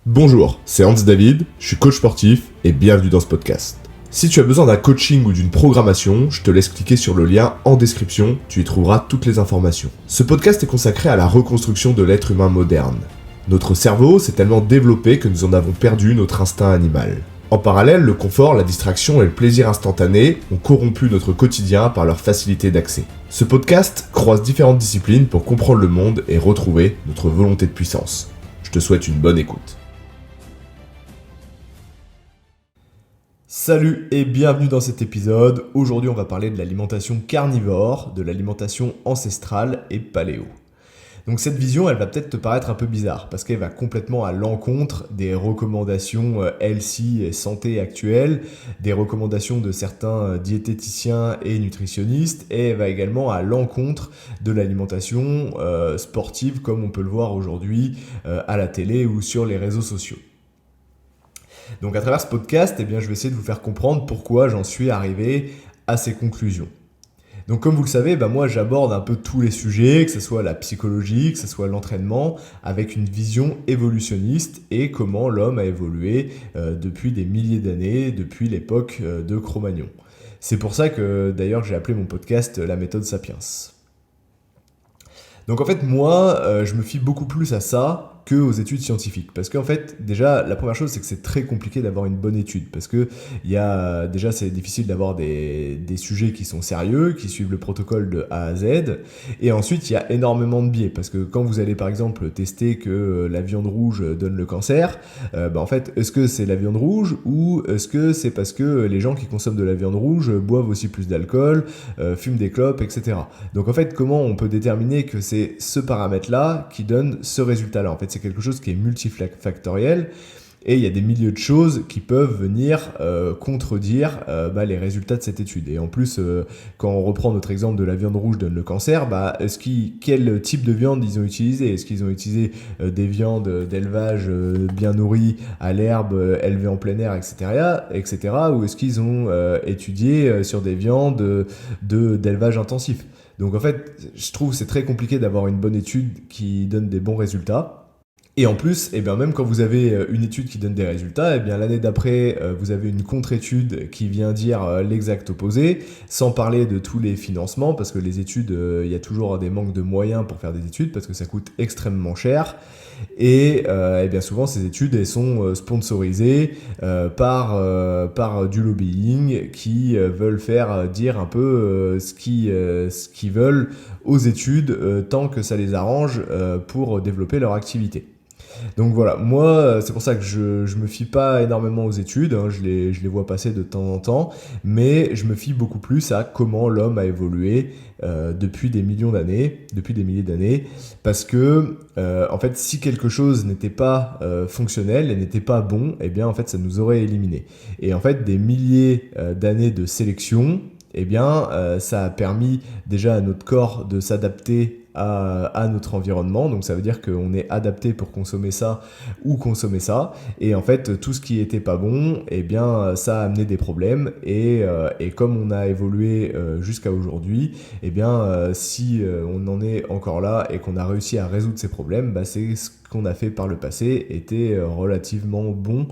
Bonjour, c'est Hans David, je suis coach sportif et bienvenue dans ce podcast. Si tu as besoin d'un coaching ou d'une programmation, je te laisse cliquer sur le lien en description, tu y trouveras toutes les informations. Ce podcast est consacré à la reconstruction de l'être humain moderne. Notre cerveau s'est tellement développé que nous en avons perdu notre instinct animal. En parallèle, le confort, la distraction et le plaisir instantané ont corrompu notre quotidien par leur facilité d'accès. Ce podcast croise différentes disciplines pour comprendre le monde et retrouver notre volonté de puissance. Je te souhaite une bonne écoute. Salut et bienvenue dans cet épisode. Aujourd'hui, on va parler de l'alimentation carnivore, de l'alimentation ancestrale et paléo. Donc cette vision, elle va peut-être te paraître un peu bizarre parce qu'elle va complètement à l'encontre des recommandations healthy et santé actuelles, des recommandations de certains diététiciens et nutritionnistes, et elle va également à l'encontre de l'alimentation sportive comme on peut le voir aujourd'hui à la télé ou sur les réseaux sociaux. Donc à travers ce podcast, je vais essayer de vous faire comprendre pourquoi j'en suis arrivé à ces conclusions. Donc comme vous le savez, moi j'aborde un peu tous les sujets, que ce soit la psychologie, que ce soit l'entraînement, avec une vision évolutionniste et comment l'homme a évolué depuis des milliers d'années, depuis l'époque de Cro-Magnon. C'est pour ça que d'ailleurs j'ai appelé mon podcast La méthode Sapiens. Donc en fait moi je me fie beaucoup plus à ça que aux études scientifiques. Parce qu'en fait, déjà, la première chose, c'est que c'est très compliqué d'avoir une bonne étude. Parce que déjà, c'est difficile d'avoir des sujets qui sont sérieux, qui suivent le protocole de A à Z. Et ensuite, il y a énormément de biais. Parce que quand vous allez, par exemple, tester que la viande rouge donne le cancer, en fait, est-ce que c'est la viande rouge ou est-ce que c'est parce que les gens qui consomment de la viande rouge boivent aussi plus d'alcool, fument des clopes, etc. Donc en fait, comment on peut déterminer que c'est ce paramètre-là qui donne ce résultat-là ? En fait, c'est quelque chose qui est multifactoriel et il y a des milliers de choses qui peuvent venir contredire les résultats de cette étude. Et en plus, quand on reprend notre exemple de la viande rouge donne le cancer, quel type de viande ils ont utilisé ? Est-ce qu'ils ont utilisé des viandes d'élevage bien nourries à l'herbe, élevées en plein air, etc. Ou est-ce qu'ils ont étudié sur des viandes d'élevage intensif ? Donc en fait, je trouve que c'est très compliqué d'avoir une bonne étude qui donne des bons résultats. Et en plus, même quand vous avez une étude qui donne des résultats, l'année d'après, vous avez une contre-étude qui vient dire l'exact opposé, sans parler de tous les financements, parce que les études, il y a toujours des manques de moyens pour faire des études, parce que ça coûte extrêmement cher. Et bien souvent, ces études, elles sont sponsorisées par du lobbying qui veulent faire dire un peu ce qu'ils veulent aux études tant que ça les arrange pour développer leur activité. Donc voilà, moi c'est pour ça que je me fie pas énormément aux études, je les vois passer de temps en temps, mais je me fie beaucoup plus à comment l'homme a évolué depuis des milliers d'années, parce que en fait si quelque chose n'était pas fonctionnel et n'était pas bon, en fait ça nous aurait éliminés. Et en fait des milliers d'années de sélection, ça a permis déjà à notre corps de s'adapter à notre environnement, donc ça veut dire qu'on est adapté pour consommer ça ou consommer ça, et en fait tout ce qui était pas bon, ça a amené des problèmes, et comme on a évolué jusqu'à aujourd'hui, si on en est encore là et qu'on a réussi à résoudre ces problèmes, c'est ce qu'on a fait par le passé était relativement bon,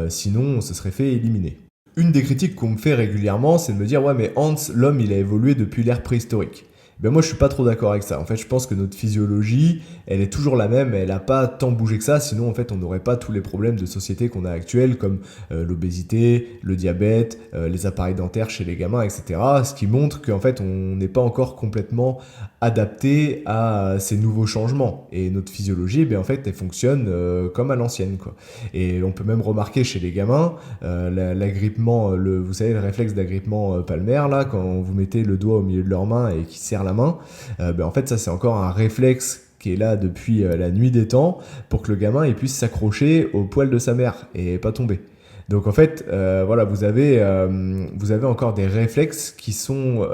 sinon on se serait fait éliminer. Une des critiques qu'on me fait régulièrement, c'est de me dire « Ouais, mais Hans, l'homme, il a évolué depuis l'ère préhistorique. » Moi, je suis pas trop d'accord avec ça. En fait, je pense que notre physiologie, elle est toujours la même, elle a pas tant bougé que ça, sinon, en fait, on n'aurait pas tous les problèmes de société qu'on a actuels, comme l'obésité, le diabète, les appareils dentaires chez les gamins, etc. Ce qui montre qu'en fait, on n'est pas encore complètement adapté à ces nouveaux changements. Et notre physiologie, en fait, elle fonctionne comme à l'ancienne, quoi. Et on peut même remarquer chez les gamins, l'agrippement, vous savez, le réflexe d'agrippement palmaire, là, quand vous mettez le doigt au milieu de leur main et qui serre la main, en fait ça c'est encore un réflexe qui est là depuis la nuit des temps pour que le gamin il puisse s'accrocher au poil de sa mère et pas tomber. Donc en fait vous avez encore des réflexes qui sont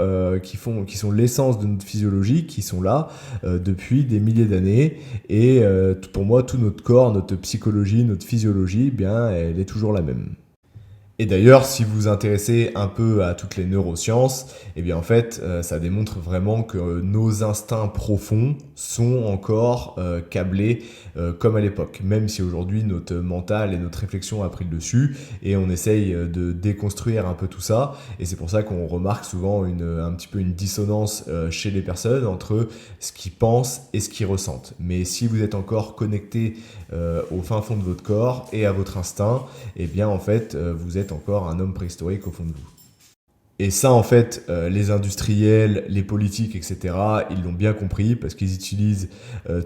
l'essence de notre physiologie, qui sont là depuis des milliers d'années, et pour moi tout notre corps, notre psychologie, notre physiologie, elle est toujours la même. Et d'ailleurs, si vous vous intéressez un peu à toutes les neurosciences, eh bien en fait, ça démontre vraiment que nos instincts profonds sont encore câblés comme à l'époque. Même si aujourd'hui notre mental et notre réflexion a pris le dessus et on essaye de déconstruire un peu tout ça. Et c'est pour ça qu'on remarque souvent un petit peu une dissonance chez les personnes entre ce qu'ils pensent et ce qu'ils ressentent. Mais si vous êtes encore connecté au fin fond de votre corps et à votre instinct, eh bien en fait, vous êtes encore un homme préhistorique au fond de vous. Et ça, en fait, les industriels, les politiques, etc., ils l'ont bien compris parce qu'ils utilisent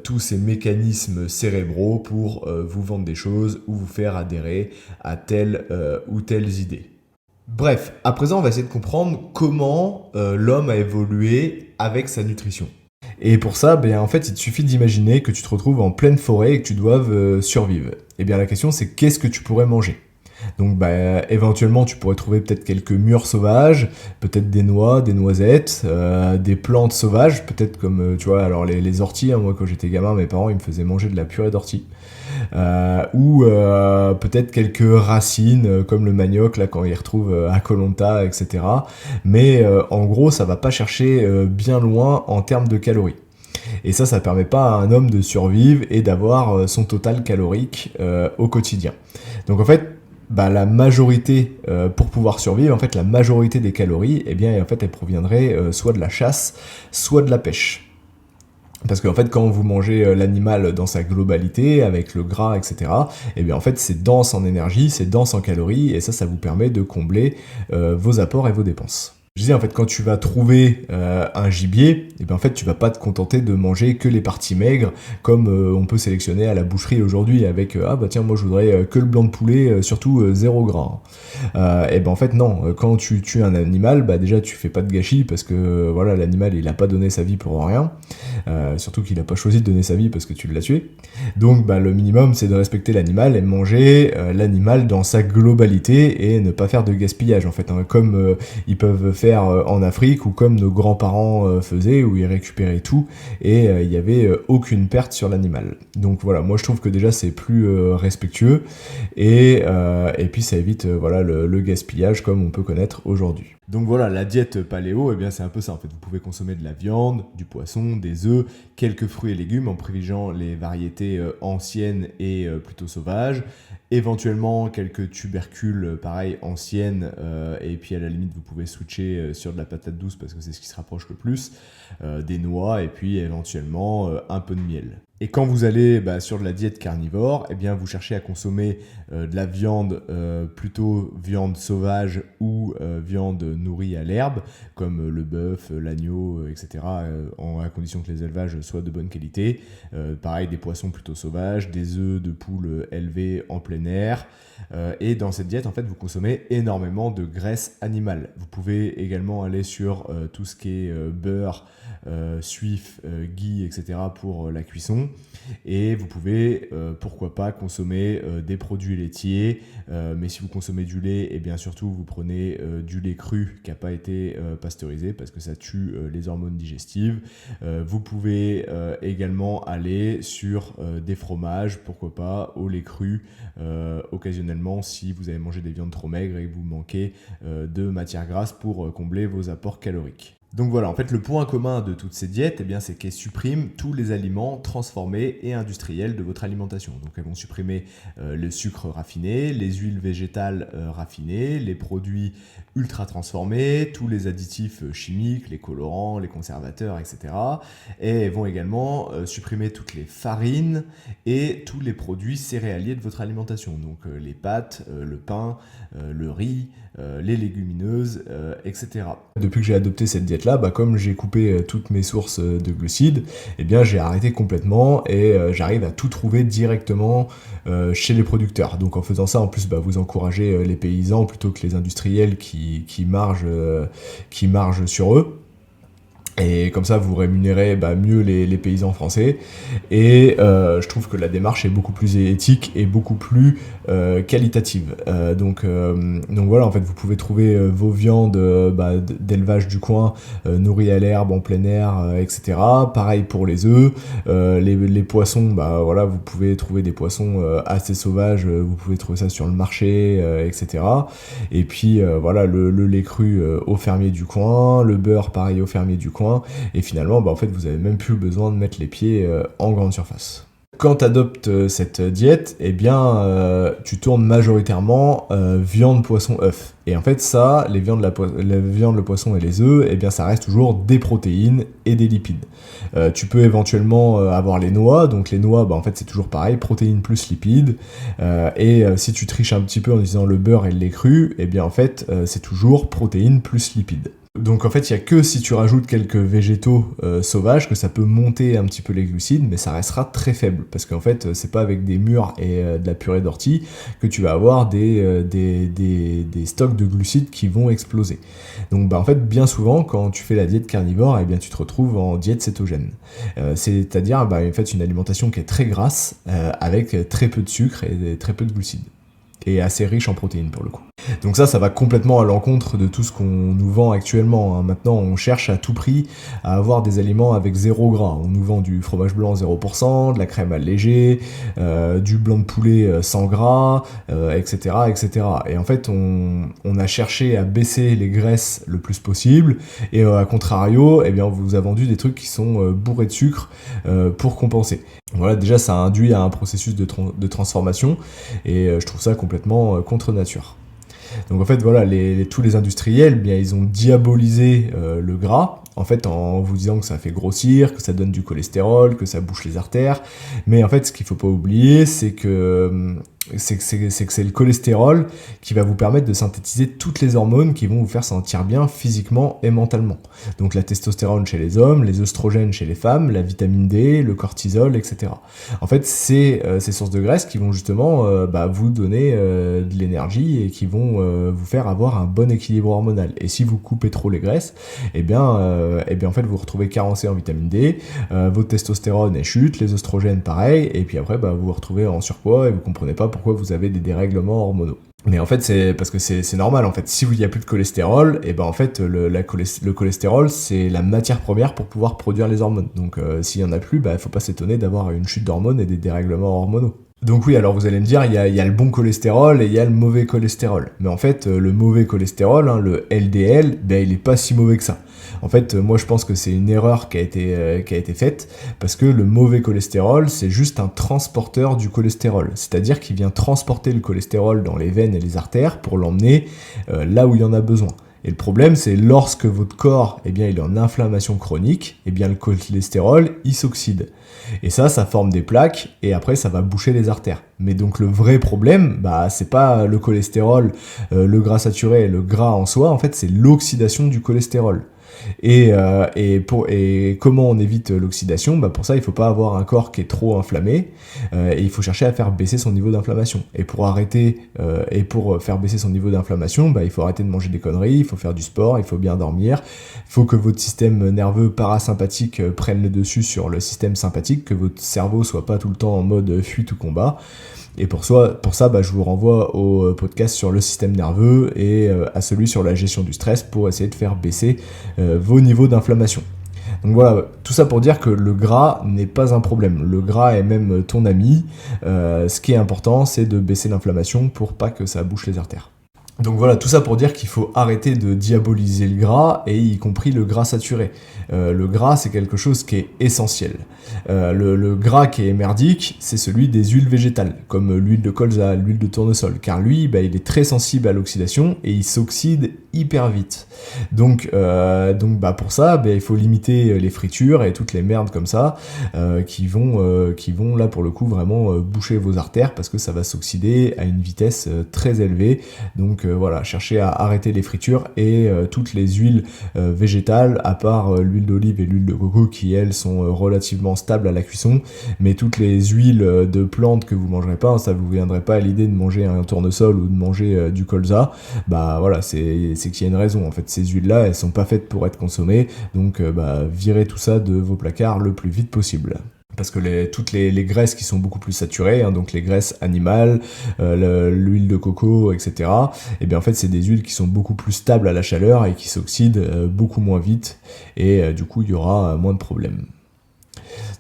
tous ces mécanismes cérébraux pour vous vendre des choses ou vous faire adhérer à telle ou telles idées. Bref, à présent, on va essayer de comprendre comment l'homme a évolué avec sa nutrition. Et pour ça, ben, en fait, il te suffit d'imaginer que tu te retrouves en pleine forêt et que tu doives survivre. Et bien la question, c'est qu'est-ce que tu pourrais manger? Donc bah, éventuellement tu pourrais trouver peut-être quelques mûres sauvages, peut-être des noix, des noisettes, des plantes sauvages, peut-être comme tu vois alors les orties, hein, moi quand j'étais gamin mes parents ils me faisaient manger de la purée d'ortie. Ou peut-être quelques racines comme le manioc là quand ils retrouvent à koh etc. Mais en gros ça va pas chercher bien loin en termes de calories. Et ça permet pas à un homme de survivre et d'avoir son total calorique au quotidien. Donc en fait, bah, la majorité, pour pouvoir survivre, en fait, la majorité des calories, eh bien, en fait, elles proviendraient soit de la chasse, soit de la pêche. Parce qu'en fait, quand vous mangez l'animal dans sa globalité, avec le gras, etc., eh bien, en fait, c'est dense en énergie, c'est dense en calories, et ça vous permet de combler vos apports et vos dépenses. Je disais, en fait, quand tu vas trouver un gibier, eh bien, en fait, tu vas pas te contenter de manger que les parties maigres, comme on peut sélectionner à la boucherie aujourd'hui avec ah bah tiens, moi je voudrais que le blanc de poulet, surtout 0 gras. Et ben en fait non, quand tu tues un animal, bah déjà tu fais pas de gâchis parce que voilà l'animal il a pas donné sa vie pour rien, surtout qu'il a pas choisi de donner sa vie parce que tu l'as tué. Donc bah le minimum c'est de respecter l'animal et manger l'animal dans sa globalité et ne pas faire de gaspillage en fait, hein, comme ils peuvent faire en Afrique ou comme nos grands-parents faisaient où ils récupéraient tout et il y avait aucune perte sur l'animal. Donc voilà, moi je trouve que déjà c'est plus respectueux et puis ça évite voilà le gaspillage comme on peut connaître aujourd'hui. Donc voilà, la diète paléo, eh bien c'est un peu ça en fait. Vous pouvez consommer de la viande, du poisson, des œufs, quelques fruits et légumes en privilégiant les variétés anciennes et plutôt sauvages. Éventuellement quelques tubercules pareil anciennes et puis à la limite vous pouvez switcher sur de la patate douce parce que c'est ce qui se rapproche le plus, des noix et puis éventuellement un peu de miel. Et quand vous allez sur de la diète carnivore, eh bien vous cherchez à consommer de la viande, plutôt viande sauvage ou viande nourrie à l'herbe, comme le bœuf, l'agneau, etc., à condition que les élevages soient de bonne qualité. Pareil, des poissons plutôt sauvages, des œufs de poules élevés en plein air. Et dans cette diète, en fait, vous consommez énormément de graisse animale. Vous pouvez également aller sur tout ce qui est beurre, suif, ghee, etc. pour la cuisson. Et vous pouvez, pourquoi pas, consommer des produits laitiers. Mais si vous consommez du lait, et bien surtout, vous prenez du lait cru qui n'a pas été pasteurisé parce que ça tue les hormones digestives. Vous pouvez également aller sur des fromages, pourquoi pas, au lait cru, occasionnellement si vous avez mangé des viandes trop maigres et que vous manquez de matière grasse pour combler vos apports caloriques. Donc voilà, en fait, le point commun de toutes ces diètes, eh bien, c'est qu'elles suppriment tous les aliments transformés et industriels de votre alimentation. Donc elles vont supprimer le sucre raffiné, les huiles végétales raffinées, les produits ultra transformés, tous les additifs chimiques, les colorants, les conservateurs, etc. Et elles vont également supprimer toutes les farines et tous les produits céréaliers de votre alimentation. Donc les pâtes, le pain, le riz, les légumineuses, etc. Depuis que j'ai adopté cette diète-là, comme j'ai coupé toutes mes sources de glucides, eh bien j'ai arrêté complètement et j'arrive à tout trouver directement chez les producteurs. Donc en faisant ça, en plus, vous encouragez les paysans plutôt que les industriels qui margent sur eux. Et comme ça, vous rémunérez mieux les paysans français. Et je trouve que la démarche est beaucoup plus éthique et beaucoup plus qualitative. Donc voilà, en fait, vous pouvez trouver vos viandes d'élevage du coin, nourries à l'herbe, en plein air, etc. Pareil pour les œufs. Les poissons, voilà, vous pouvez trouver des poissons assez sauvages. Vous pouvez trouver ça sur le marché, etc. Et puis voilà, le lait cru au fermier du coin, le beurre pareil au fermier du coin. Et finalement, en fait, vous avez même plus besoin de mettre les pieds en grande surface. Quand tu adoptes cette diète, eh bien, tu tournes majoritairement viande, poisson, œuf. Et en fait, ça, les viandes, la viande, le poisson et les œufs, eh bien, ça reste toujours des protéines et des lipides. Tu peux éventuellement avoir les noix. Donc les noix, en fait, c'est toujours pareil, protéines plus lipides. Si tu triches un petit peu en disant le beurre et le lait cru, eh bien, en fait, c'est toujours protéines plus lipides. Donc en fait, il n'y a que si tu rajoutes quelques végétaux sauvages que ça peut monter un petit peu les glucides, mais ça restera très faible, parce qu'en fait, c'est pas avec des mûres et de la purée d'ortie que tu vas avoir des stocks de glucides qui vont exploser. Donc en fait, bien souvent, quand tu fais la diète carnivore, eh bien tu te retrouves en diète cétogène. C'est-à-dire en fait, une alimentation qui est très grasse, avec très peu de sucre et très peu de glucides. Et assez riche en protéines pour le coup. Donc ça va complètement à l'encontre de tout ce qu'on nous vend actuellement. Maintenant, on cherche à tout prix à avoir des aliments avec 0 gras. On nous vend du fromage blanc 0%, de la crème allégée, du blanc de poulet sans gras, etc., etc. Et en fait, on a cherché à baisser les graisses le plus possible, et à contrario, eh bien, on vous a vendu des trucs qui sont bourrés de sucre pour compenser. Voilà, déjà, ça induit à un processus de transformation, et je trouve ça complètement contre nature. Donc en fait, voilà, tous les industriels, bien, ils ont diabolisé le gras, en fait, en vous disant que ça fait grossir, que ça donne du cholestérol, que ça bouche les artères. Mais en fait, ce qu'il faut pas oublier, c'est que c'est le cholestérol qui va vous permettre de synthétiser toutes les hormones qui vont vous faire sentir bien physiquement et mentalement. Donc la testostérone chez les hommes, les œstrogènes chez les femmes, la vitamine D, le cortisol, etc. En fait, c'est ces sources de graisse qui vont justement vous donner de l'énergie et qui vont vous faire avoir un bon équilibre hormonal. Et si vous coupez trop les graisses, eh bien en fait vous vous retrouvez carencé en vitamine D, votre testostérone elle chute, les œstrogènes pareil, et puis après vous vous retrouvez en surpoids et vous comprenez pas pourquoi vous avez des dérèglements hormonaux. Mais en fait, c'est parce que c'est normal. En fait, si il n'y a plus de cholestérol, et en fait, le cholestérol, c'est la matière première pour pouvoir produire les hormones. Donc, s'il y en a plus, faut pas s'étonner d'avoir une chute d'hormones et des dérèglements hormonaux. Donc oui, alors vous allez me dire, il y a le bon cholestérol et il y a le mauvais cholestérol. Mais en fait, le mauvais cholestérol, le LDL, il est pas si mauvais que ça. En fait, moi je pense que c'est une erreur qui a été faite, parce que le mauvais cholestérol, c'est juste un transporteur du cholestérol. C'est-à-dire qu'il vient transporter le cholestérol dans les veines et les artères pour l'emmener là où il y en a besoin. Et le problème, c'est lorsque votre corps, il est en inflammation chronique, le cholestérol, il s'oxyde. Et ça forme des plaques, et après, ça va boucher les artères. Mais donc, le vrai problème, c'est pas le cholestérol, le gras saturé, le gras en soi, en fait, c'est l'oxydation du cholestérol. Et comment on évite l'oxydation ? Pour ça, il faut pas avoir un corps qui est trop inflammé, et il faut chercher à faire baisser son niveau d'inflammation. Et pour faire baisser son niveau d'inflammation, il faut arrêter de manger des conneries, il faut faire du sport, il faut bien dormir, il faut que votre système nerveux parasympathique prenne le dessus sur le système sympathique, que votre cerveau soit pas tout le temps en mode fuite ou combat. Et pour ça, je vous renvoie au podcast sur le système nerveux et à celui sur la gestion du stress pour essayer de faire baisser vos niveaux d'inflammation. Donc voilà, tout ça pour dire que le gras n'est pas un problème. Le gras est même ton ami. Ce qui est important, c'est de baisser l'inflammation pour pas que ça bouche les artères. Donc voilà, tout ça pour dire qu'il faut arrêter de diaboliser le gras, et y compris le gras saturé. Le gras, c'est quelque chose qui est essentiel. Le gras qui est merdique, c'est celui des huiles végétales, comme l'huile de colza, l'huile de tournesol, car lui, il est très sensible à l'oxydation et il s'oxyde hyper vite. Donc pour ça, il faut limiter les fritures et toutes les merdes comme ça qui vont là pour le coup vraiment boucher vos artères, parce que ça va s'oxyder à une vitesse très élevée. Donc voilà, cherchez à arrêter les fritures et toutes les huiles végétales, à part l'huile d'olive et l'huile de coco qui elles sont relativement stables à la cuisson, mais toutes les huiles de plantes que vous mangerez pas, ça vous viendrait pas à l'idée de manger un tournesol ou de manger du colza, voilà, c'est c'est qu'il y a une raison. En fait, ces huiles-là, elles sont pas faites pour être consommées, donc virez tout ça de vos placards le plus vite possible. Parce que toutes les graisses qui sont beaucoup plus saturées, hein, donc les graisses animales, l'huile de coco, etc., et bien en fait c'est des huiles qui sont beaucoup plus stables à la chaleur et qui s'oxydent beaucoup moins vite, et du coup il y aura moins de problèmes.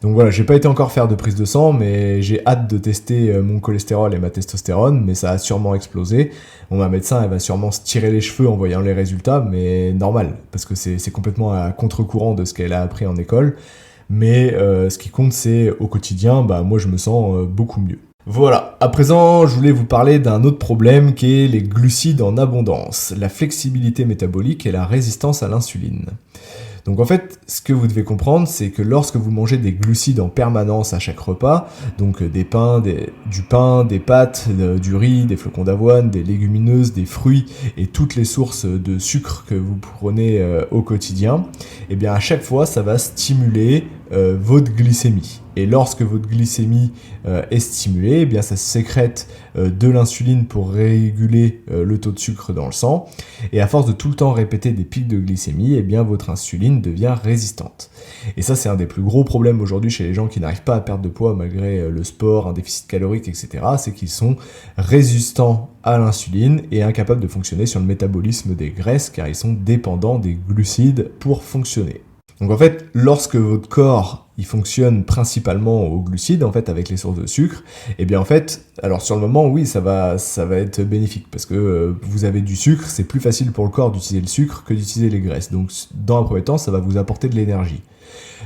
Donc voilà, j'ai pas été encore faire de prise de sang, mais j'ai hâte de tester mon cholestérol et ma testostérone, mais ça a sûrement explosé. Bon, ma médecin, elle va sûrement se tirer les cheveux en voyant les résultats, mais normal, parce que c'est complètement à contre-courant de ce qu'elle a appris en école. Mais ce qui compte, c'est au quotidien, moi je me sens beaucoup mieux. Voilà, à présent, je voulais vous parler d'un autre problème qui est les glucides en abondance, la flexibilité métabolique et la résistance à l'insuline. Donc en fait, ce que vous devez comprendre, c'est que lorsque vous mangez des glucides en permanence à chaque repas, donc du pain, des pâtes, du riz, des flocons d'avoine, des légumineuses, des fruits et toutes les sources de sucre que vous prenez au quotidien, et bien à chaque fois, ça va stimuler votre glycémie. Et lorsque votre glycémie est stimulée, eh bien ça sécrète de l'insuline pour réguler le taux de sucre dans le sang. Et à force de tout le temps répéter des pics de glycémie, eh bien votre insuline devient résistante. Et ça, c'est un des plus gros problèmes aujourd'hui chez les gens qui n'arrivent pas à perdre de poids malgré le sport, un déficit calorique, etc. C'est qu'ils sont résistants à l'insuline et incapables de fonctionner sur le métabolisme des graisses car ils sont dépendants des glucides pour fonctionner. Donc en fait, lorsque votre corps il fonctionne principalement aux glucides, en fait, avec les sources de sucre, et bien en fait, alors sur le moment, oui, ça va être bénéfique, parce que vous avez du sucre, c'est plus facile pour le corps d'utiliser le sucre que d'utiliser les graisses. Donc dans un premier temps, ça va vous apporter de l'énergie.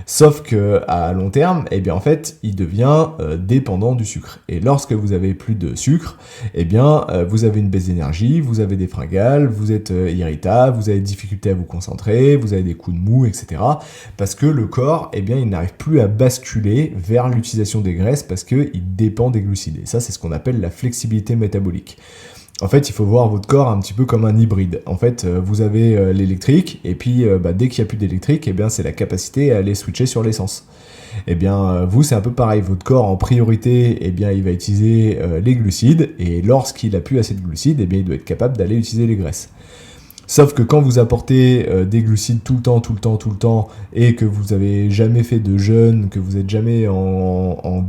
Sauf que à long terme, eh bien en fait, il devient dépendant du sucre. Et lorsque vous avez plus de sucre, eh bien vous avez une baisse d'énergie, vous avez des fringales, vous êtes irritable, vous avez des difficultés à vous concentrer, vous avez des coups de mou, etc. Parce que le corps, eh bien, il n'arrive plus à basculer vers l'utilisation des graisses parce qu'il dépend des glucides. Et ça, c'est ce qu'on appelle la flexibilité métabolique. En fait, il faut voir votre corps un petit peu comme un hybride. En fait, vous avez l'électrique, et puis dès qu'il n'y a plus d'électrique, eh bien, c'est la capacité à aller switcher sur l'essence. Eh bien, vous, c'est un peu pareil. Votre corps, en priorité, eh bien, il va utiliser les glucides, et lorsqu'il n'a plus assez de glucides, eh bien, il doit être capable d'aller utiliser les graisses. Sauf que quand vous apportez des glucides tout le temps, et que vous avez jamais fait de jeûne, que vous n'êtes jamais en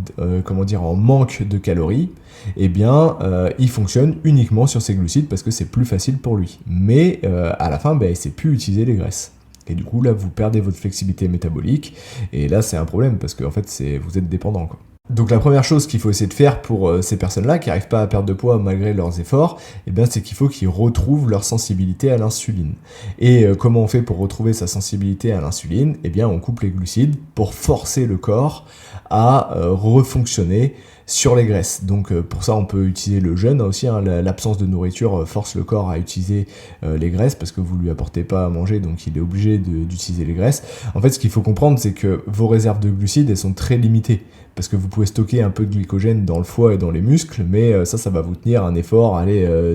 manque de calories, eh bien, il fonctionne uniquement sur ces glucides parce que c'est plus facile pour lui. Mais à la fin, il ne sait plus utiliser les graisses. Et du coup, là, vous perdez votre flexibilité métabolique, et là, c'est un problème parce que en fait, vous êtes dépendant, quoi. Donc la première chose qu'il faut essayer de faire pour ces personnes-là qui n'arrivent pas à perdre de poids malgré leurs efforts, eh bien, c'est qu'il faut qu'ils retrouvent leur sensibilité à l'insuline. Et comment on fait pour retrouver sa sensibilité à l'insuline ? Eh bien, on coupe les glucides pour forcer le corps à refonctionner sur les graisses. Donc pour ça, on peut utiliser le jeûne aussi, hein. L'absence de nourriture force le corps à utiliser les graisses parce que vous lui apportez pas à manger, donc il est obligé d'utiliser les graisses. En fait, ce qu'il faut comprendre, c'est que vos réserves de glucides, elles sont très limitées parce que vous pouvez stocker un peu de glycogène dans le foie et dans les muscles, mais ça va vous tenir un effort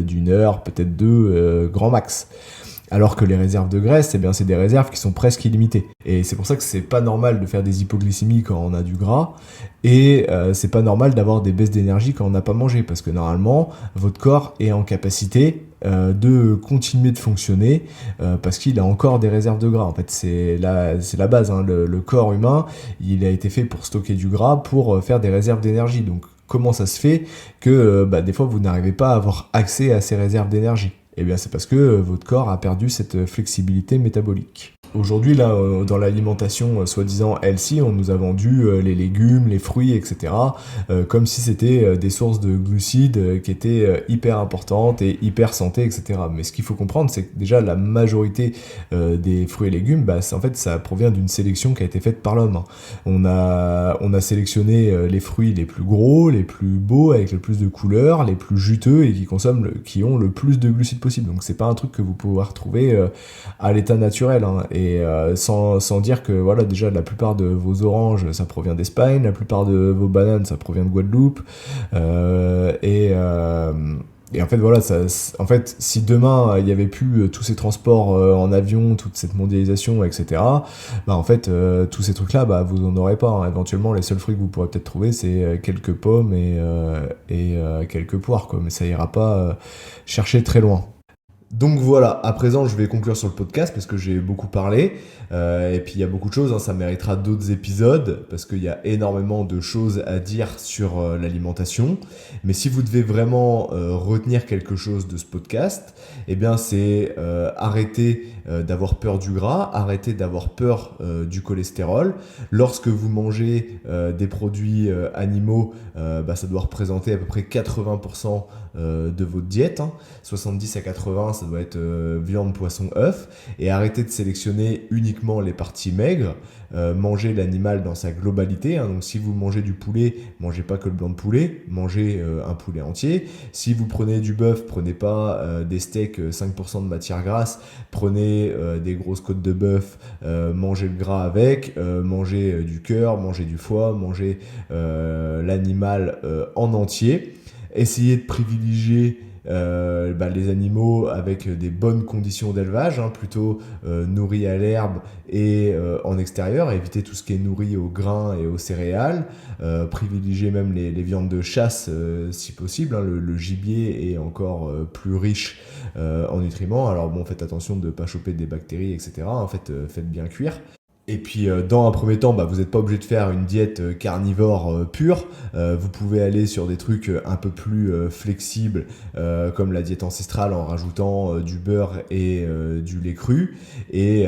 d'une heure, peut-être deux, grand max. Alors que les réserves de graisse, eh bien, c'est des réserves qui sont presque illimitées. Et c'est pour ça que c'est pas normal de faire des hypoglycémies quand on a du gras, et c'est pas normal d'avoir des baisses d'énergie quand on n'a pas mangé, parce que normalement, votre corps est en capacité de continuer de fonctionner parce qu'il a encore des réserves de gras. En fait, c'est la base, hein. Le corps humain, il a été fait pour stocker du gras, pour faire des réserves d'énergie. Donc, comment ça se fait que des fois, vous n'arrivez pas à avoir accès à ces réserves d'énergie ? Eh bien, c'est parce que votre corps a perdu cette flexibilité métabolique. Aujourd'hui, là, dans l'alimentation soi-disant healthy, on nous a vendu les légumes, les fruits, etc. Comme si c'était des sources de glucides qui étaient hyper importantes et hyper santé, etc. Mais ce qu'il faut comprendre, c'est que déjà la majorité des fruits et légumes, en fait, ça provient d'une sélection qui a été faite par l'homme. On a sélectionné les fruits les plus gros, les plus beaux, avec le plus de couleurs, les plus juteux et qui ont le plus de glucides possible. Donc c'est pas un truc que vous pouvez retrouver à l'état naturel, hein. Et sans dire que voilà, déjà la plupart de vos oranges ça provient d'Espagne, la plupart de vos bananes ça provient de Guadeloupe, et en fait voilà, en fait si demain il y avait plus tous ces transports en avion, toute cette mondialisation, etc., en fait tous ces trucs là vous en aurez pas, hein. Éventuellement les seuls fruits que vous pourrez peut-être trouver c'est quelques pommes et quelques poires, quoi, mais ça ira pas chercher très loin. Donc voilà, à présent je vais conclure sur le podcast parce que j'ai beaucoup parlé. Et puis il y a beaucoup de choses, hein, ça méritera d'autres épisodes parce qu'il y a énormément de choses à dire sur l'alimentation. Mais si vous devez vraiment retenir quelque chose de ce podcast, eh bien c'est arrêter d'avoir peur du gras, arrêter d'avoir peur du cholestérol. Lorsque vous mangez des produits animaux, ça doit représenter à peu près 80% de votre diète, hein. 70 à 80, ça doit être viande, poisson, œuf. Et arrêtez de sélectionner uniquement les parties maigres. Mangez l'animal dans sa globalité, hein. Donc si vous mangez du poulet, mangez pas que le blanc de poulet, mangez un poulet entier. Si vous prenez du bœuf, prenez pas des steaks 5% de matière grasse, prenez des grosses côtes de bœuf, mangez le gras avec, mangez du cœur, mangez du foie, mangez l'animal en entier. Essayez de privilégier les animaux avec des bonnes conditions d'élevage, hein, plutôt nourris à l'herbe et en extérieur, éviter tout ce qui est nourri aux grains et aux céréales, privilégier même les viandes de chasse si possible, hein, le gibier est encore plus riche en nutriments, alors bon, faites attention de ne pas choper des bactéries, etc. En fait, faites bien cuire. Et puis dans un premier temps, vous n'êtes pas obligé de faire une diète carnivore pure. Vous pouvez aller sur des trucs un peu plus flexibles, comme la diète ancestrale en rajoutant du beurre et du lait cru. Et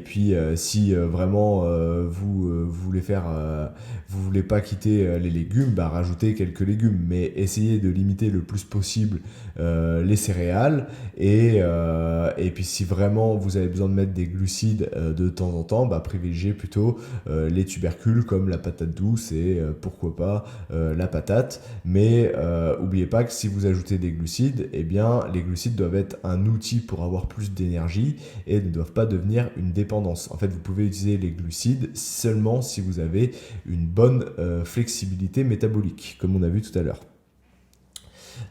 puis si vraiment vous voulez pas quitter les légumes, rajoutez quelques légumes, mais essayez de limiter le plus possible les céréales. Et puis si vraiment vous avez besoin de mettre des glucides de temps en temps, privilégiez plutôt les tubercules comme la patate douce et pourquoi pas la patate. Mais n'oubliez pas que si vous ajoutez des glucides, eh bien les glucides doivent être un outil pour avoir plus d'énergie et ne doivent pas devenir une dépendance. En fait, vous pouvez utiliser les glucides seulement si vous avez une bonne flexibilité métabolique, comme on a vu tout à l'heure.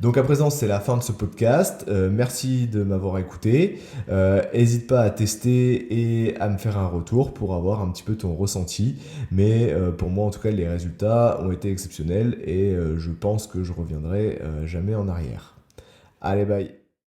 Donc à présent, c'est la fin de ce podcast. Merci de m'avoir écouté. N'hésite pas à tester et à me faire un retour pour avoir un petit peu ton ressenti. Mais pour moi, en tout cas, les résultats ont été exceptionnels et je pense que je reviendrai jamais en arrière. Allez, bye.